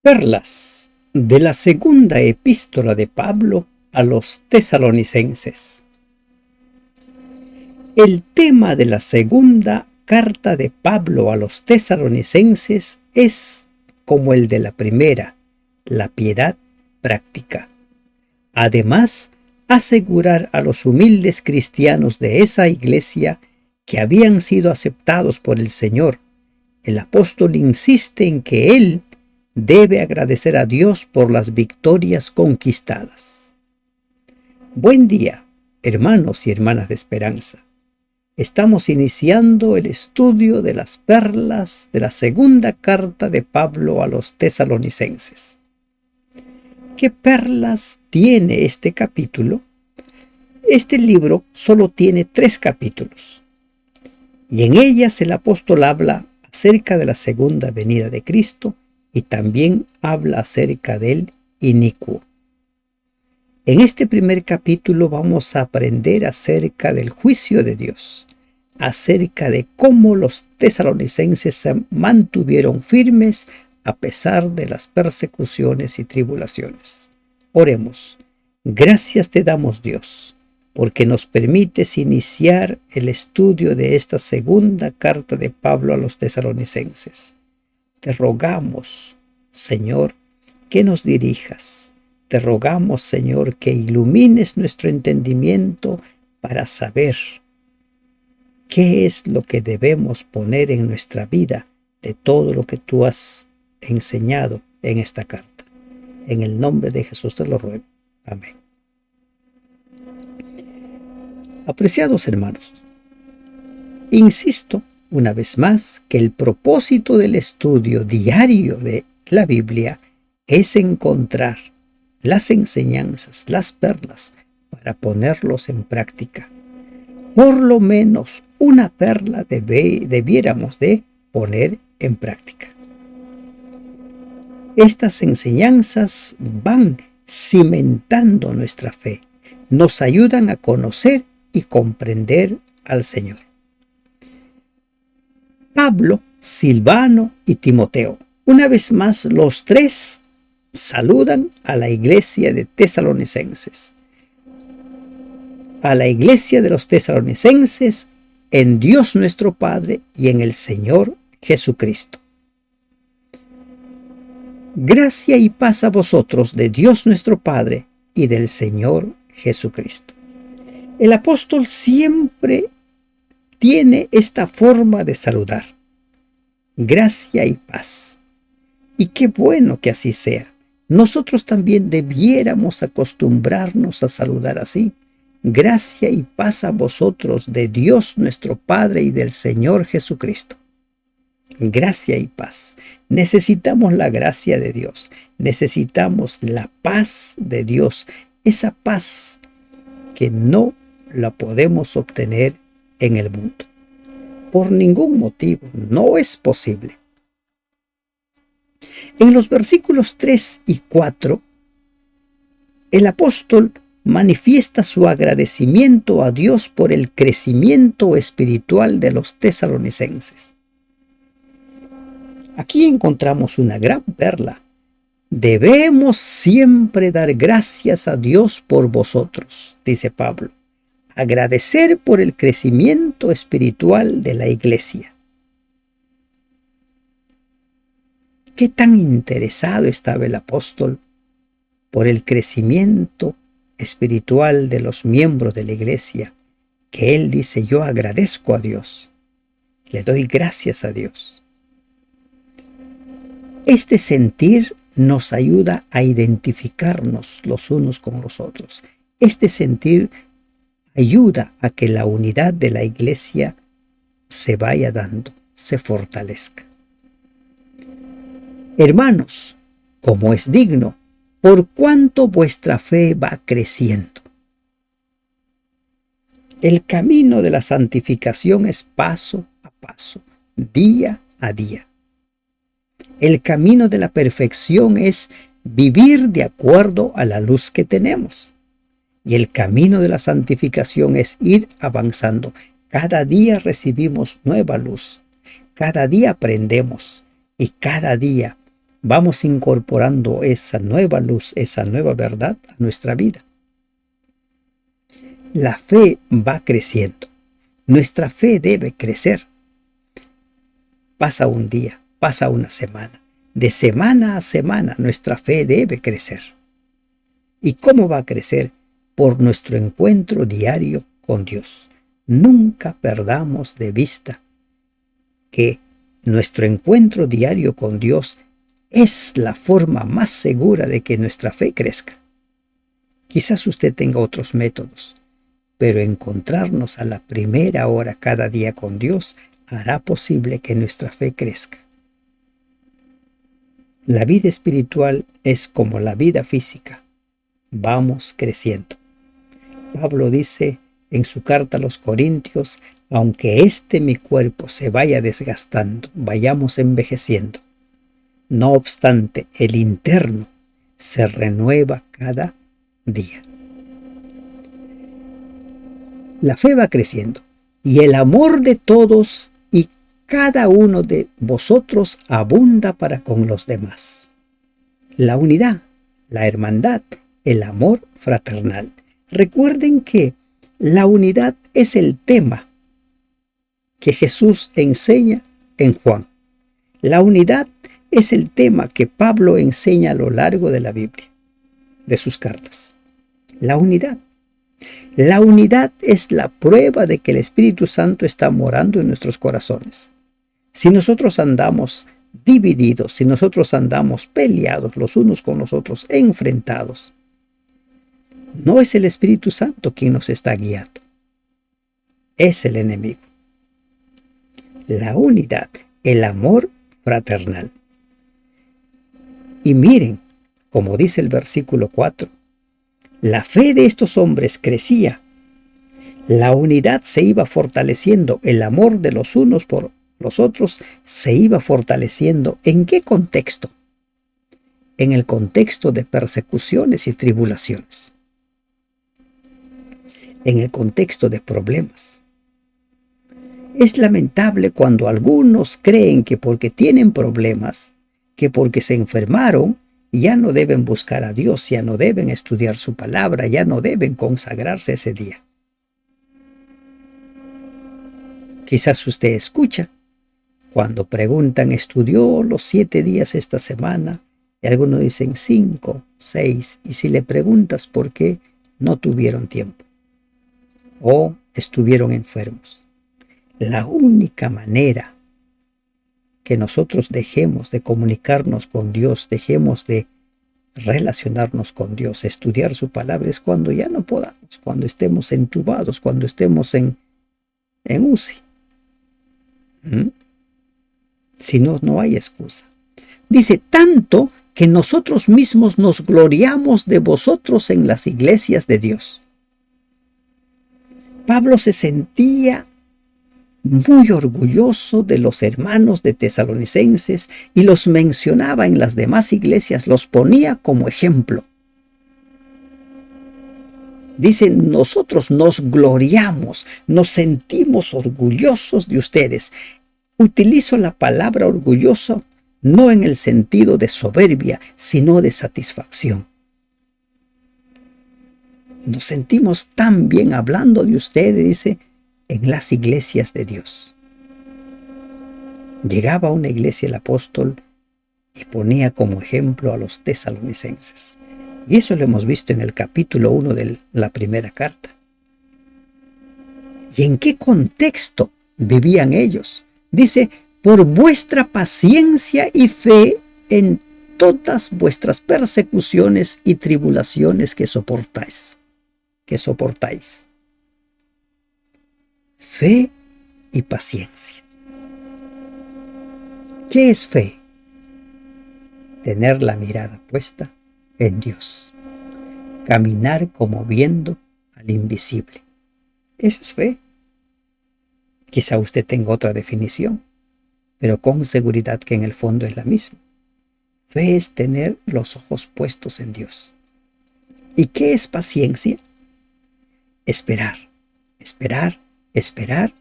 Perlas de la segunda epístola de Pablo a los tesalonicenses. El tema de la segunda carta de Pablo a los tesalonicenses es como el de la primera, la piedad práctica. Además, asegurar a los humildes cristianos de esa iglesia que habían sido aceptados por el Señor. El apóstol insiste en que él debe agradecer a Dios por las victorias conquistadas. Buen día, hermanos y hermanas de esperanza. Estamos iniciando el estudio de las perlas de la segunda carta de Pablo a los tesalonicenses. ¿Qué perlas tiene este capítulo? Este libro solo tiene 3 capítulos, y en ellas el apóstol habla acerca de la segunda venida de Cristo y también habla acerca del inicuo. En este primer capítulo vamos a aprender acerca del juicio de Dios, acerca de cómo los tesalonicenses se mantuvieron firmes a pesar de las persecuciones y tribulaciones. Oremos. Gracias te damos, Dios, porque nos permites iniciar el estudio de esta segunda carta de Pablo a los tesalonicenses. Te rogamos, Señor, que nos dirijas. Te rogamos, Señor, que ilumines nuestro entendimiento para saber qué es lo que debemos poner en nuestra vida de todo lo que tú has enseñado en esta carta. En el nombre de Jesús te lo ruego. Amén. Apreciados hermanos, insisto una vez más que el propósito del estudio diario de la Biblia es encontrar las enseñanzas, las perlas, para ponerlos en práctica. Por lo menos una perla debiéramos de poner en práctica. Estas enseñanzas van cimentando nuestra fe, nos ayudan a conocer y comprender al Señor. Pablo, Silvano y Timoteo. Una vez más, los 3 saludan a la iglesia de tesalonicenses. A la iglesia de los tesalonicenses en Dios nuestro Padre y en el Señor Jesucristo. Gracia y paz a vosotros de Dios nuestro Padre y del Señor Jesucristo. El apóstol siempre tiene esta forma de saludar. Gracia y paz. Y qué bueno que así sea. Nosotros también debiéramos acostumbrarnos a saludar así. Gracia y paz a vosotros de Dios nuestro Padre y del Señor Jesucristo. Gracia y paz. Necesitamos la gracia de Dios. Necesitamos la paz de Dios. Esa paz que no la podemos obtener en el mundo. Por ningún motivo, no es posible. En los versículos 3 y 4, el apóstol manifiesta su agradecimiento a Dios por el crecimiento espiritual de los tesalonicenses. Aquí encontramos una gran perla. Debemos siempre dar gracias a Dios por vosotros, dice Pablo. Agradecer por el crecimiento espiritual de la iglesia. ¿Qué tan interesado estaba el apóstol por el crecimiento espiritual de los miembros de la iglesia? Que él dice, yo agradezco a Dios, le doy gracias a Dios. Este sentir nos ayuda a identificarnos los unos con los otros. Este sentir ayuda a que la unidad de la iglesia se vaya dando, se fortalezca. Hermanos, como es digno, por cuanto vuestra fe va creciendo. El camino de la santificación es paso a paso, día a día. El camino de la perfección es vivir de acuerdo a la luz que tenemos. Y el camino de la santificación es ir avanzando. Cada día recibimos nueva luz. Cada día aprendemos. Y cada día vamos incorporando esa nueva luz, esa nueva verdad a nuestra vida. La fe va creciendo. Nuestra fe debe crecer. Pasa un día, pasa una semana. De semana a semana nuestra fe debe crecer. ¿Y cómo va a crecer? Por nuestro encuentro diario con Dios. Nunca perdamos de vista que nuestro encuentro diario con Dios es la forma más segura de que nuestra fe crezca. Quizás usted tenga otros métodos, pero encontrarnos a la primera hora cada día con Dios hará posible que nuestra fe crezca. La vida espiritual es como la vida física. Vamos creciendo. Pablo dice en su carta a los Corintios, aunque mi cuerpo se vaya desgastando, vayamos envejeciendo. No obstante, el interno se renueva cada día. La fe va creciendo y el amor de todos y cada uno de vosotros abunda para con los demás. La unidad, la hermandad, el amor fraternal. Recuerden que la unidad es el tema que Jesús enseña en Juan. La unidad es el tema que Pablo enseña a lo largo de la Biblia, de sus cartas. La unidad. La unidad es la prueba de que el Espíritu Santo está morando en nuestros corazones. Si nosotros andamos divididos, si nosotros andamos peleados los unos con los otros, enfrentados, no es el Espíritu Santo quien nos está guiando, es el enemigo. La unidad, el amor fraternal. Y miren, como dice el versículo 4, la fe de estos hombres crecía, la unidad se iba fortaleciendo, el amor de los unos por los otros se iba fortaleciendo. ¿En qué contexto? En el contexto de persecuciones y tribulaciones. En el contexto de problemas. Es lamentable cuando algunos creen que porque tienen problemas, que porque se enfermaron, ya no deben buscar a Dios, ya no deben estudiar su palabra, ya no deben consagrarse ese día. Quizás usted escucha cuando preguntan, ¿estudió los 7 días esta semana? Y algunos dicen 5, 6, y si le preguntas por qué, no tuvieron tiempo o estuvieron enfermos. La única manera que nosotros dejemos de comunicarnos con Dios, dejemos de relacionarnos con Dios, estudiar su palabra, es cuando ya no podamos, cuando estemos entubados, cuando estemos en UCI. Si no, no hay excusa. Dice, tanto que nosotros mismos nos gloriamos de vosotros en las iglesias de Dios. Pablo se sentía muy orgulloso de los hermanos de Tesalonicenses y los mencionaba en las demás iglesias, los ponía como ejemplo. Dice, nosotros nos gloriamos, nos sentimos orgullosos de ustedes. Utilizo la palabra orgulloso no en el sentido de soberbia, sino de satisfacción. Nos sentimos tan bien hablando de ustedes, dice, en las iglesias de Dios. Llegaba a una iglesia el apóstol y ponía como ejemplo a los tesalonicenses. Y eso lo hemos visto en el capítulo 1 de la primera carta. ¿Y en qué contexto vivían ellos? Dice, por vuestra paciencia y fe en todas vuestras persecuciones y tribulaciones que soportáis. Fe y paciencia. ¿Qué es fe? Tener la mirada puesta en Dios. Caminar como viendo al invisible. Eso es fe. Quizá usted tenga otra definición, pero con seguridad que en el fondo es la misma. Fe es tener los ojos puestos en Dios. ¿Y qué es paciencia? Esperar, esperar, esperar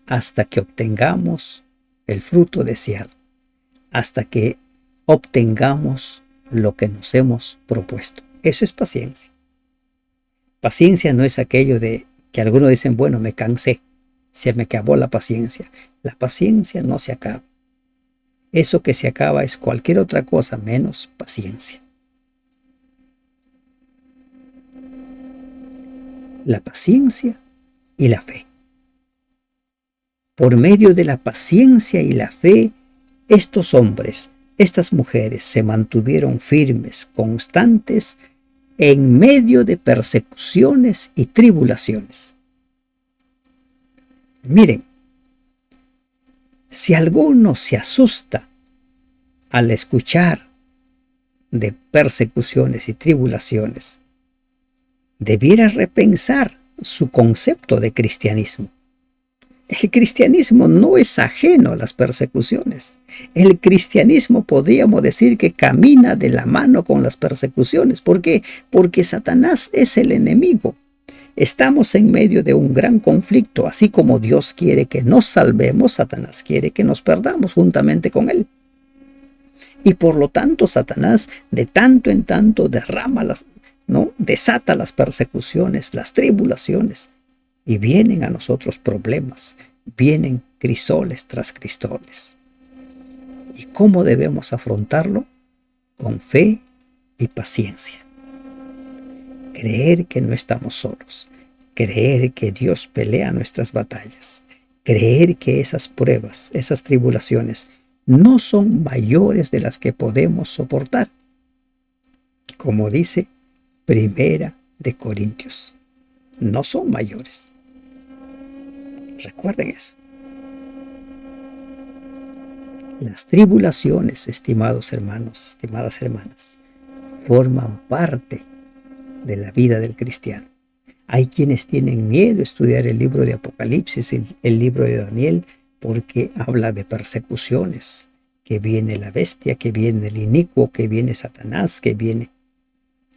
hasta que obtengamos el fruto deseado, hasta que obtengamos lo que nos hemos propuesto. Eso es paciencia. Paciencia no es aquello de que algunos dicen, bueno, me cansé, se me acabó la paciencia. La paciencia no se acaba. Eso que se acaba es cualquier otra cosa menos paciencia. La paciencia y la fe. Por medio de la paciencia y la fe, estos hombres, estas mujeres se mantuvieron firmes, constantes, en medio de persecuciones y tribulaciones. Miren, si alguno se asusta al escuchar de persecuciones y tribulaciones, debiera repensar su concepto de cristianismo. El cristianismo no es ajeno a las persecuciones. El cristianismo podríamos decir que camina de la mano con las persecuciones. ¿Por qué? Porque Satanás es el enemigo. Estamos en medio de un gran conflicto. Así como Dios quiere que nos salvemos, Satanás quiere que nos perdamos juntamente con él. Y por lo tanto, Satanás de tanto en tanto desata las persecuciones, las tribulaciones. Y vienen a nosotros problemas, vienen crisoles tras crisoles. ¿Y cómo debemos afrontarlo? Con fe y paciencia. Creer que no estamos solos, creer que Dios pelea nuestras batallas, creer que esas pruebas, esas tribulaciones, no son mayores de las que podemos soportar. Como dice Primera de Corintios, no son mayores. Recuerden eso. Las tribulaciones, estimados hermanos, estimadas hermanas, forman parte de la vida del cristiano. Hay quienes tienen miedo a estudiar el libro de Apocalipsis, el libro de Daniel, porque habla de persecuciones, que viene la bestia, que viene el inicuo, que viene Satanás, que viene.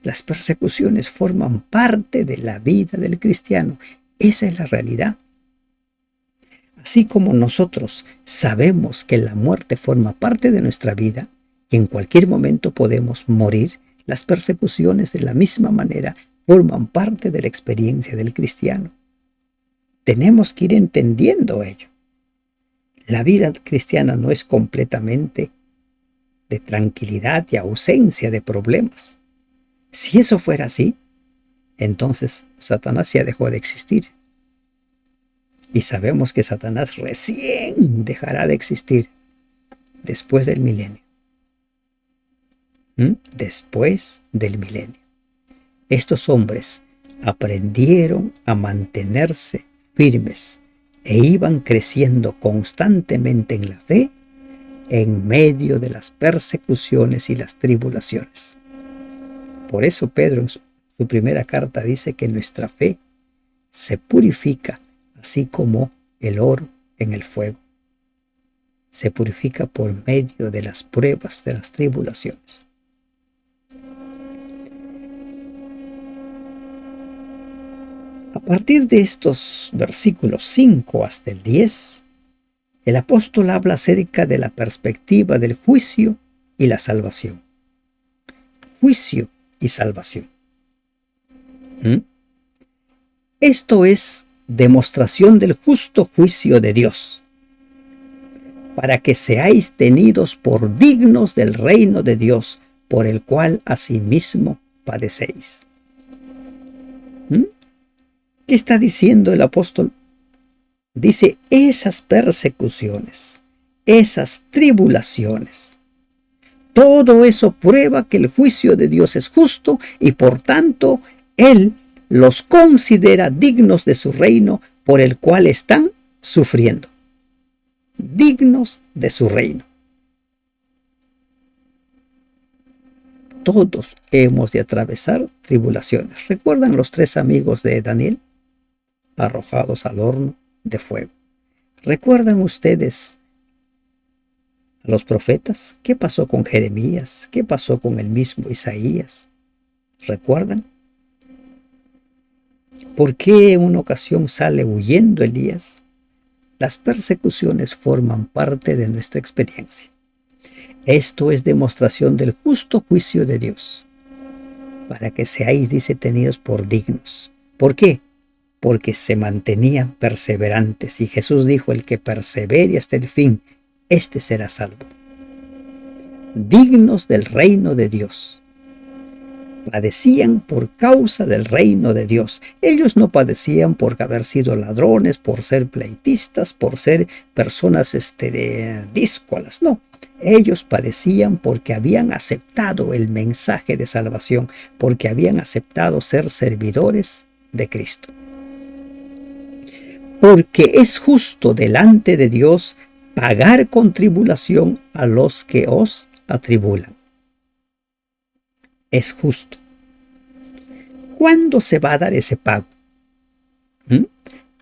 Las persecuciones forman parte de la vida del cristiano. Esa es la realidad. Así como nosotros sabemos que la muerte forma parte de nuestra vida y en cualquier momento podemos morir, las persecuciones de la misma manera forman parte de la experiencia del cristiano. Tenemos que ir entendiendo ello. La vida cristiana no es completamente de tranquilidad y ausencia de problemas. Si eso fuera así, entonces Satanás ya dejó de existir. Y sabemos que Satanás recién dejará de existir después del milenio. Después del milenio. Estos hombres aprendieron a mantenerse firmes e iban creciendo constantemente en la fe en medio de las persecuciones y las tribulaciones. Por eso Pedro en su primera carta dice que nuestra fe se purifica así como el oro en el fuego. Se purifica por medio de las pruebas, de las tribulaciones. A partir de estos versículos 5 hasta el 10, el apóstol habla acerca de la perspectiva del juicio y la salvación. Juicio y salvación. Esto es demostración del justo juicio de Dios, para que seáis tenidos por dignos del reino de Dios, por el cual asimismo padecéis. ¿Qué está diciendo el apóstol? Dice, esas persecuciones, esas tribulaciones, todo eso prueba que el juicio de Dios es justo y por tanto Él los considera dignos de su reino por el cual están sufriendo. Dignos de su reino. Todos hemos de atravesar tribulaciones. ¿Recuerdan los 3 amigos de Daniel? Arrojados al horno de fuego. ¿Recuerdan ustedes a los profetas? ¿Qué pasó con Jeremías? ¿Qué pasó con el mismo Isaías? ¿Recuerdan? ¿Por qué en una ocasión sale huyendo Elías? Las persecuciones forman parte de nuestra experiencia. Esto es demostración del justo juicio de Dios, para que seáis, dice, tenidos por dignos. ¿Por qué? Porque se mantenían perseverantes. Y Jesús dijo, el que persevere hasta el fin, éste será salvo. Dignos del reino de Dios. Padecían por causa del reino de Dios. Ellos no padecían por haber sido ladrones, por ser pleitistas, por ser personas díscolas, no. Ellos padecían porque habían aceptado el mensaje de salvación, porque habían aceptado ser servidores de Cristo. Porque es justo delante de Dios pagar con tribulación a los que os atribulan. Es justo. ¿Cuándo se va a dar ese pago?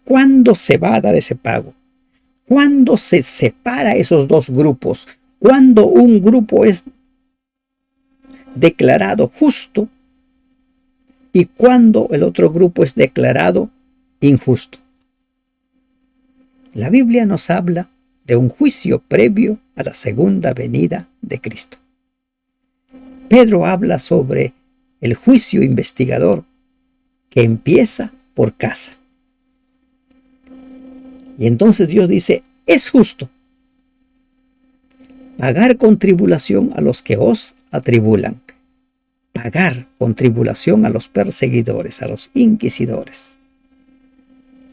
¿Cuándo se va a dar ese pago? ¿Cuándo se separa esos dos grupos? ¿Cuándo un grupo es declarado justo y cuándo el otro grupo es declarado injusto? La Biblia nos habla de un juicio previo a la segunda venida de Cristo. Pedro habla sobre el juicio investigador que empieza por casa. Y entonces Dios dice, es justo pagar con tribulación a los que os atribulan, pagar con tribulación a los perseguidores, a los inquisidores.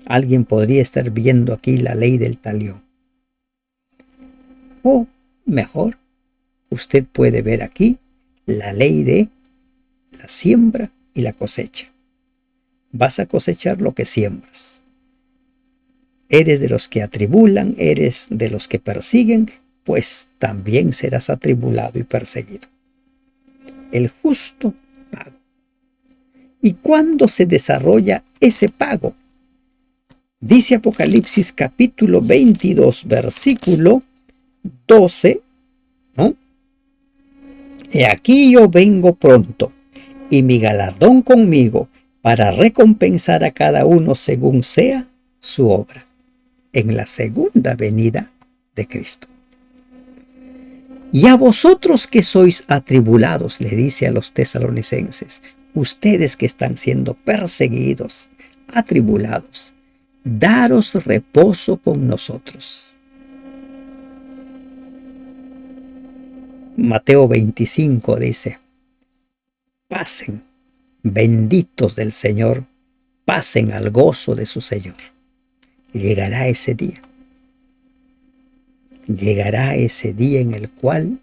Alguien podría estar viendo aquí la ley del talión. O mejor, usted puede ver aquí la ley de la siembra y la cosecha. Vas a cosechar lo que siembras. Eres de los que atribulan, eres de los que persiguen, pues también serás atribulado y perseguido. El justo pago. ¿Y cuándo se desarrolla ese pago? Dice Apocalipsis capítulo 22, versículo 12, ¿no? He aquí yo vengo pronto, y mi galardón conmigo, para recompensar a cada uno según sea su obra, en la segunda venida de Cristo. Y a vosotros que sois atribulados, le dice a los tesalonicenses, ustedes que están siendo perseguidos, atribulados, daros reposo con nosotros. Mateo 25 dice, pasen, benditos del Señor, pasen al gozo de su Señor. Llegará ese día. Llegará ese día en el cual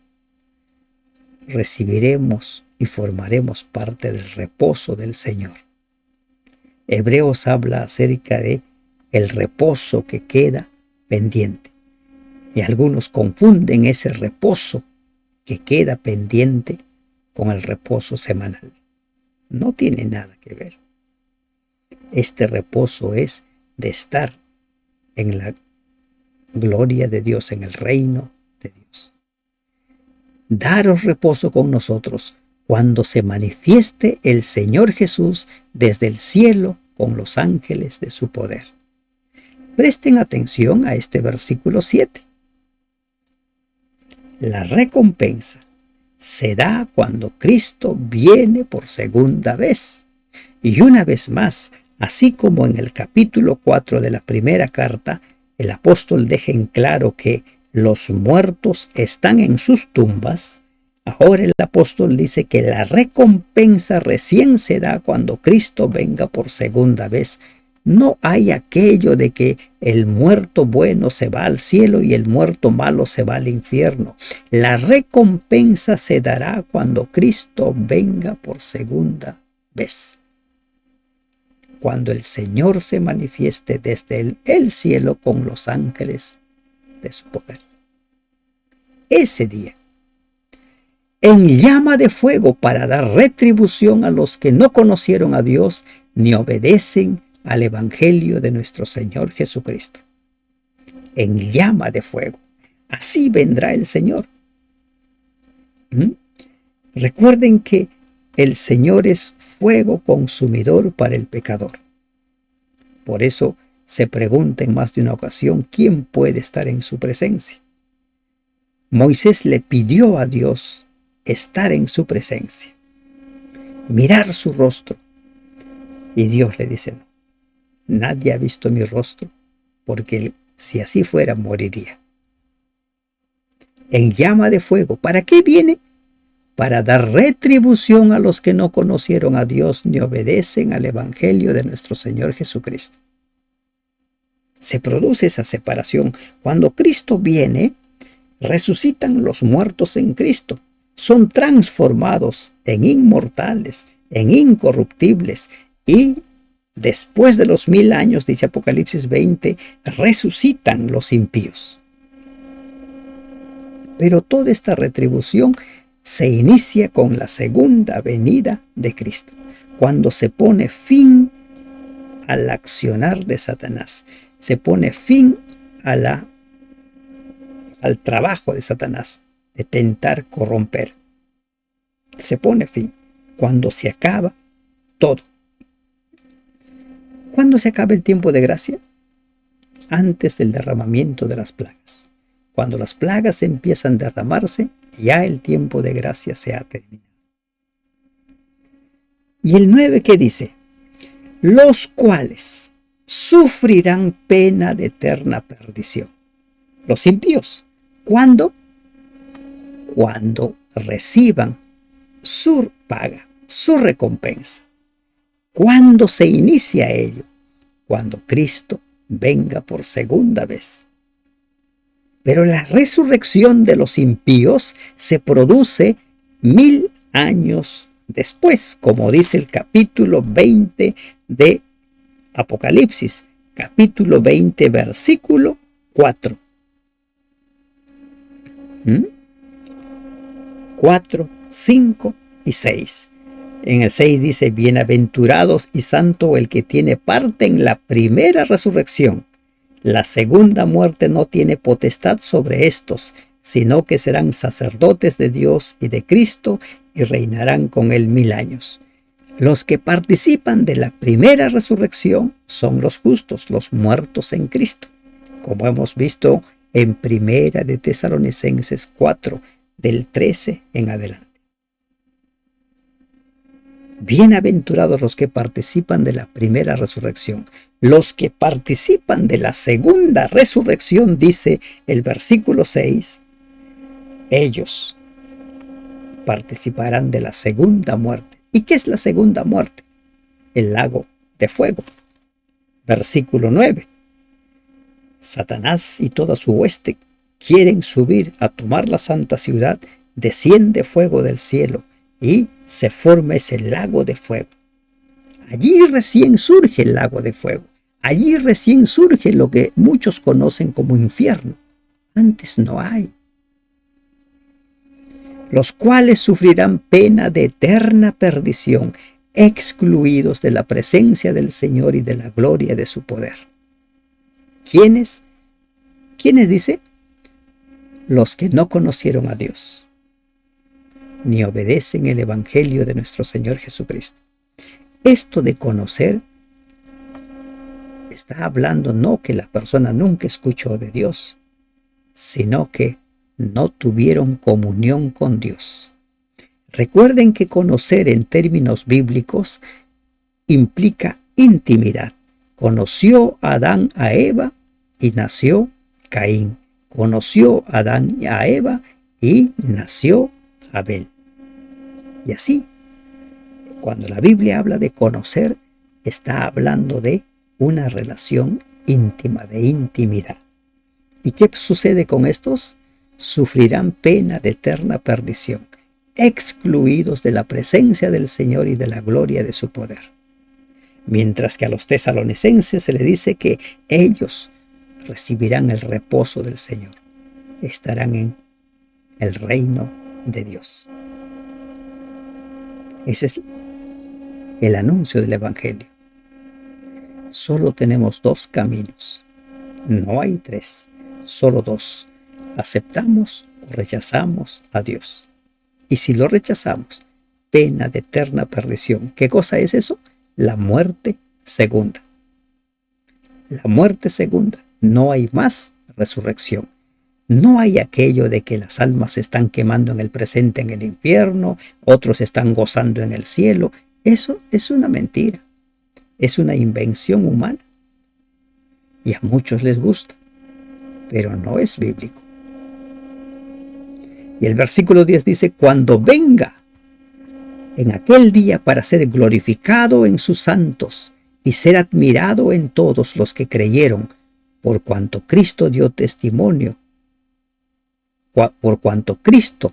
recibiremos y formaremos parte del reposo del Señor. Hebreos habla acerca de el reposo que queda pendiente. Y algunos confunden ese reposo que queda pendiente con el reposo semanal. No tiene nada que ver. Este reposo es de estar en la gloria de Dios, en el reino de Dios. Daros reposo con nosotros cuando se manifieste el Señor Jesús desde el cielo con los ángeles de su poder. Presten atención a este versículo 7. La recompensa se da cuando Cristo viene por segunda vez. Y una vez más, así como en el capítulo 4 de la primera carta, el apóstol deja en claro que los muertos están en sus tumbas, ahora el apóstol dice que la recompensa recién se da cuando Cristo venga por segunda vez. No hay aquello de que el muerto bueno se va al cielo y el muerto malo se va al infierno. La recompensa se dará cuando Cristo venga por segunda vez. Cuando el Señor se manifieste desde el cielo con los ángeles de su poder. Ese día, en llama de fuego para dar retribución a los que no conocieron a Dios ni obedecen al Evangelio de nuestro Señor Jesucristo. En llama de fuego. Así vendrá el Señor. Recuerden que el Señor es fuego consumidor para el pecador. Por eso se pregunta en más de una ocasión quién puede estar en su presencia. Moisés le pidió a Dios estar en su presencia, mirar su rostro. Y Dios le dice, no, nadie ha visto mi rostro, porque si así fuera, moriría. En llama de fuego, ¿para qué viene? Para dar retribución a los que no conocieron a Dios ni obedecen al Evangelio de nuestro Señor Jesucristo. Se produce esa separación. Cuando Cristo viene, resucitan los muertos en Cristo. Son transformados en inmortales, en incorruptibles, y después de los 1000 años, dice Apocalipsis 20, resucitan los impíos. Pero toda esta retribución se inicia con la segunda venida de Cristo, cuando se pone fin al accionar de Satanás, se pone fin al trabajo de Satanás, de tentar corromper. Se pone fin cuando se acaba todo. ¿Cuándo se acaba el tiempo de gracia? Antes del derramamiento de las plagas. Cuando las plagas empiezan a derramarse, ya el tiempo de gracia se ha terminado. Y el 9, ¿qué dice? Los cuales sufrirán pena de eterna perdición. Los impíos. ¿Cuándo? Cuando reciban su paga, su recompensa. ¿Cuándo se inicia ello? Cuando Cristo venga por segunda vez. Pero la resurrección de los impíos se produce 1000 años después, como dice el capítulo 20 de Apocalipsis, capítulo 20, versículo 4. 4, 5 y 6. En el 6 dice, bienaventurados y santo el que tiene parte en la primera resurrección. La segunda muerte no tiene potestad sobre estos, sino que serán sacerdotes de Dios y de Cristo y reinarán con él 1000 años. Los que participan de la primera resurrección son los justos, los muertos en Cristo, como hemos visto en Primera de Tesalonicenses 4, del 13 en adelante. Bienaventurados los que participan de la primera resurrección. Los que participan de la segunda resurrección, dice el versículo 6, ellos participarán de la segunda muerte. ¿Y qué es la segunda muerte? El lago de fuego. Versículo 9. Satanás y toda su hueste quieren subir a tomar la santa ciudad, desciende fuego del cielo y se forma ese lago de fuego. Allí recién surge el lago de fuego. Allí recién surge lo que muchos conocen como infierno. Antes no hay. Los cuales sufrirán pena de eterna perdición, excluidos de la presencia del Señor y de la gloria de su poder. ¿Quiénes? ¿Quiénes dice? Los que no conocieron a Dios, ni obedecen el Evangelio de nuestro Señor Jesucristo. Esto de conocer está hablando no que la persona nunca escuchó de Dios, sino que no tuvieron comunión con Dios. Recuerden que conocer en términos bíblicos implica intimidad. Conoció Adán a Eva y nació Caín. Conoció Adán a Eva y nació Abel. Y así, cuando la Biblia habla de conocer, está hablando de una relación íntima, de intimidad. ¿Y qué sucede con estos? Sufrirán pena de eterna perdición, excluidos de la presencia del Señor y de la gloria de su poder. Mientras que a los tesalonicenses se les dice que ellos recibirán el reposo del Señor, estarán en el reino de Dios. Ese es el anuncio del Evangelio. Solo tenemos dos caminos, no hay tres, solo dos. Aceptamos o rechazamos a Dios. Y si lo rechazamos, pena de eterna perdición. ¿Qué cosa es eso? La muerte segunda. La muerte segunda. No hay más resurrección. No hay aquello de que las almas se están quemando en el presente en el infierno, otros están gozando en el cielo. Eso es una mentira, es una invención humana y a muchos les gusta, pero no es bíblico. Y el versículo 10 dice, cuando venga en aquel día para ser glorificado en sus santos y ser admirado en todos los que creyeron, por cuanto Cristo dio testimonio, por cuanto Cristo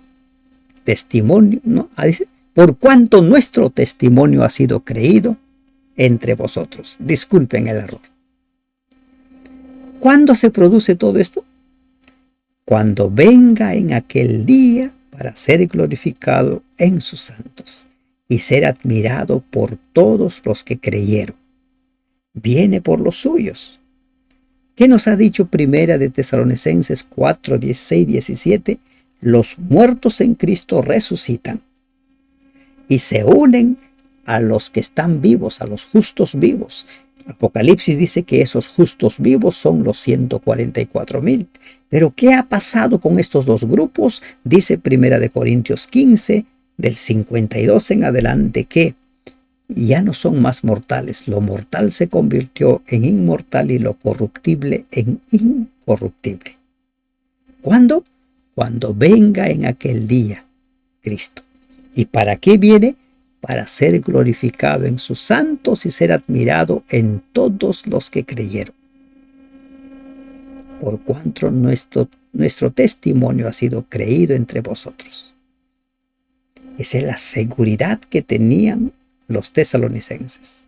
testimonio, ¿no? Dice, por cuanto nuestro testimonio ha sido creído entre vosotros. Disculpen el error. ¿Cuándo se produce todo esto? Cuando venga en aquel día para ser glorificado en sus santos y ser admirado por todos los que creyeron. Viene por los suyos. ¿Qué nos ha dicho Primera de Tesalonicenses 4, 16, 17? Los muertos en Cristo resucitan y se unen a los que están vivos, a los justos vivos. Apocalipsis dice que esos justos vivos son los 144,000. Pero ¿qué ha pasado con estos dos grupos? Dice Primera de Corintios 15, del 52 en adelante, que ya no son más mortales. Lo mortal se convirtió en inmortal y lo corruptible en incorruptible. ¿Cuándo? Cuando venga en aquel día Cristo. ¿Y para qué viene? Para ser glorificado en sus santos y ser admirado en todos los que creyeron. Por cuanto nuestro testimonio ha sido creído entre vosotros. Esa es la seguridad que tenían los tesalonicenses.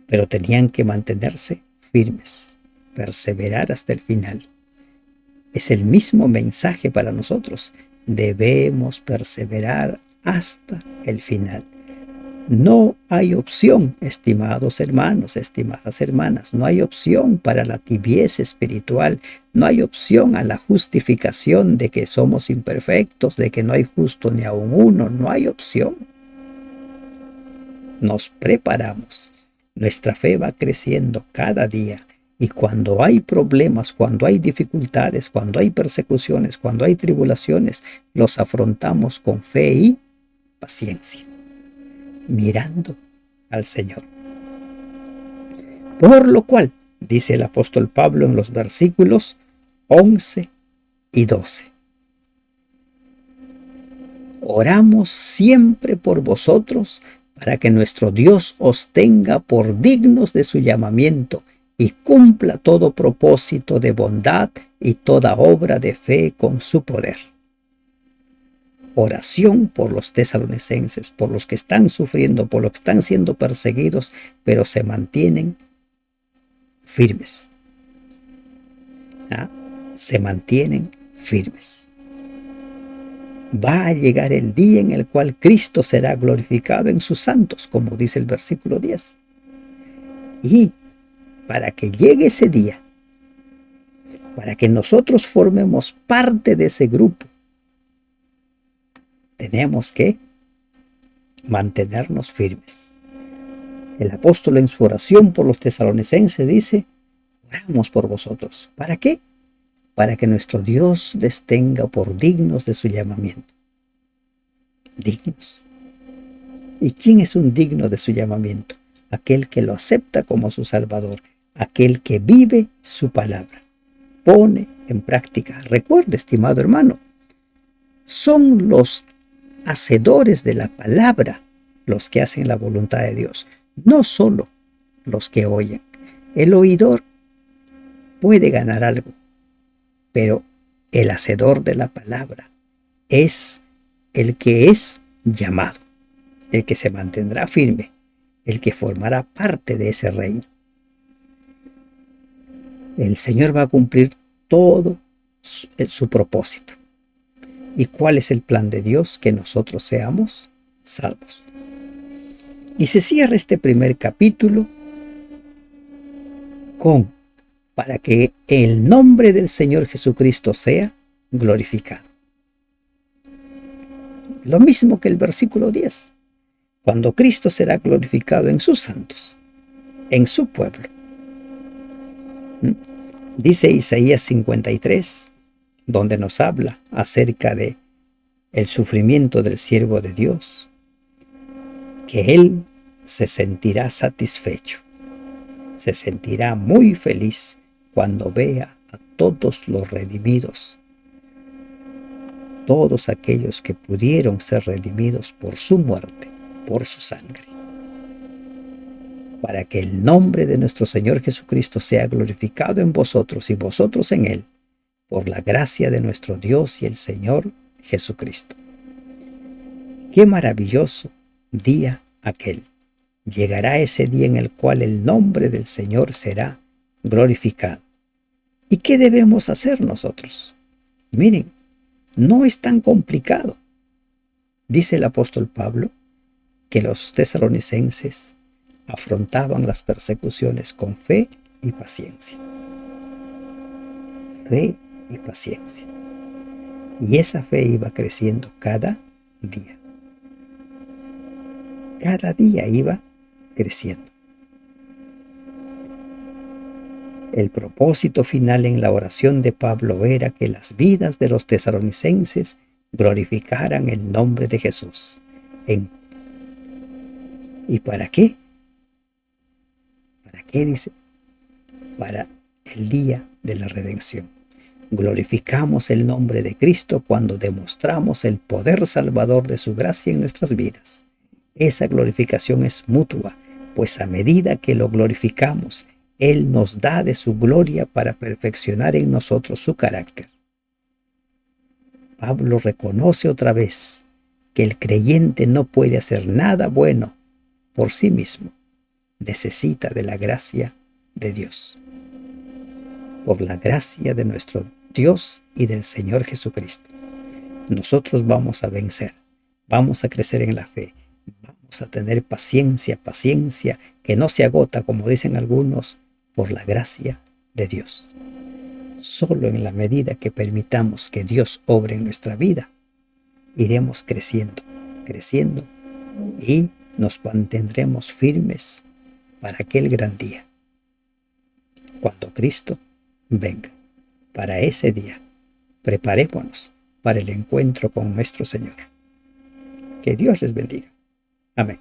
Pero tenían que mantenerse firmes, perseverar hasta el final. Es el mismo mensaje para nosotros. Debemos perseverar hasta el final. No hay opción, estimados hermanos, estimadas hermanas, no hay opción para la tibieza espiritual, no hay opción a la justificación de que somos imperfectos, de que no hay justo ni aun uno, no hay opción. Nos preparamos, nuestra fe va creciendo cada día y cuando hay problemas, cuando hay dificultades, cuando hay persecuciones, cuando hay tribulaciones, los afrontamos con fe y paciencia, mirando al Señor. Por lo cual, dice el apóstol Pablo en los versículos 11 y 12. Oramos siempre por vosotros para que nuestro Dios os tenga por dignos de su llamamiento y cumpla todo propósito de bondad y toda obra de fe con su poder. Oración por los tesalonicenses, por los que están sufriendo, por los que están siendo perseguidos, pero se mantienen firmes. Se mantienen firmes. Va a llegar el día en el cual Cristo será glorificado en sus santos, como dice el versículo 10. Y para que llegue ese día, para que nosotros formemos parte de ese grupo, tenemos que mantenernos firmes. El apóstol en su oración por los tesalonicenses dice, oramos por vosotros. ¿Para qué? Para que nuestro Dios les tenga por dignos de su llamamiento. Dignos. ¿Y quién es un digno de su llamamiento? Aquel que lo acepta como su Salvador, aquel que vive su palabra, pone en práctica. Recuerde, estimado hermano, son los hacedores de la palabra los que hacen la voluntad de Dios, no solo los que oyen. El oidor puede ganar algo, pero el hacedor de la palabra es el que es llamado, el que se mantendrá firme, el que formará parte de ese reino. El Señor va a cumplir todo su propósito. ¿Y cuál es el plan de Dios? Que nosotros seamos salvos. Y se cierra este primer capítulo con para que el nombre del Señor Jesucristo sea glorificado. Lo mismo que el versículo 10. Cuando Cristo será glorificado en sus santos, en su pueblo. Dice Isaías 53, donde nos habla acerca de el sufrimiento del siervo de Dios, que él se sentirá satisfecho, se sentirá muy feliz cuando vea a todos los redimidos, todos aquellos que pudieron ser redimidos por su muerte, por su sangre, para que el nombre de nuestro Señor Jesucristo sea glorificado en vosotros y vosotros en Él, por la gracia de nuestro Dios y el Señor Jesucristo. Qué maravilloso día aquel. Llegará ese día en el cual el nombre del Señor será glorificado. ¿Y qué debemos hacer nosotros? Miren, no es tan complicado. Dice el apóstol Pablo que los tesalonicenses afrontaban las persecuciones con fe y paciencia. Fe y paciencia. Y esa fe iba creciendo cada día. Cada día iba creciendo. El propósito final en la oración de Pablo era que las vidas de los tesalonicenses glorificaran el nombre de Jesús. ¿Y para qué? ¿Para qué dice? Para el día de la redención. Glorificamos el nombre de Cristo cuando demostramos el poder salvador de su gracia en nuestras vidas. Esa glorificación es mutua, pues a medida que lo glorificamos, Él nos da de su gloria para perfeccionar en nosotros su carácter. Pablo reconoce otra vez que el creyente no puede hacer nada bueno por sí mismo. Necesita de la gracia de Dios. Por la gracia de nuestro Dios y del Señor Jesucristo, nosotros vamos a vencer, vamos a crecer en la fe, vamos a tener paciencia que no se agota, como dicen algunos, por la gracia de Dios. Solo en la medida que permitamos que Dios obre en nuestra vida, iremos creciendo y nos mantendremos firmes para aquel gran día, cuando Cristo venga. Para ese día, preparémonos para el encuentro con nuestro Señor. Que Dios les bendiga. Amén.